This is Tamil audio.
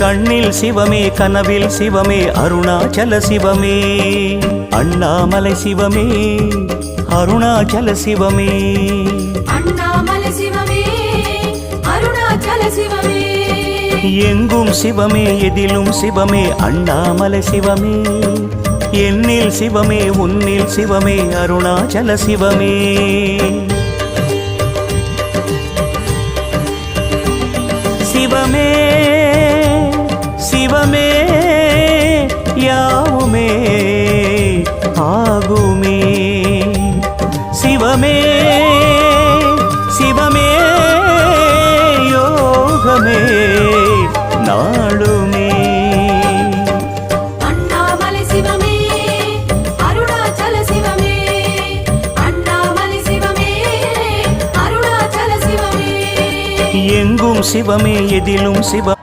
கண்ணில் சிவமே கனவில் சிவமே அருணாச்சல சிவமே அண்ணாமலை சிவமே அருணாச்சல சிவமே அண்ணாமலை சிவமே அருணாச்சல சிவமே எங்கும் சிவமே எதிலும் சிவமே அண்ணாமலை சிவமே என்னில் சிவமே உன்னில் சிவமே அருணாச்சல சிவமே சிவமே சிவமே யாவுமே ஆகுமே சிவமே சிவமே யோகமே நாளுமே அண்ணாமலை சிவமே அருணாச்சல சிவமே அண்ணாமலை சிவமே அருணாச்சல சிவமே எங்கும் சிவமே எதிலும் சிவம்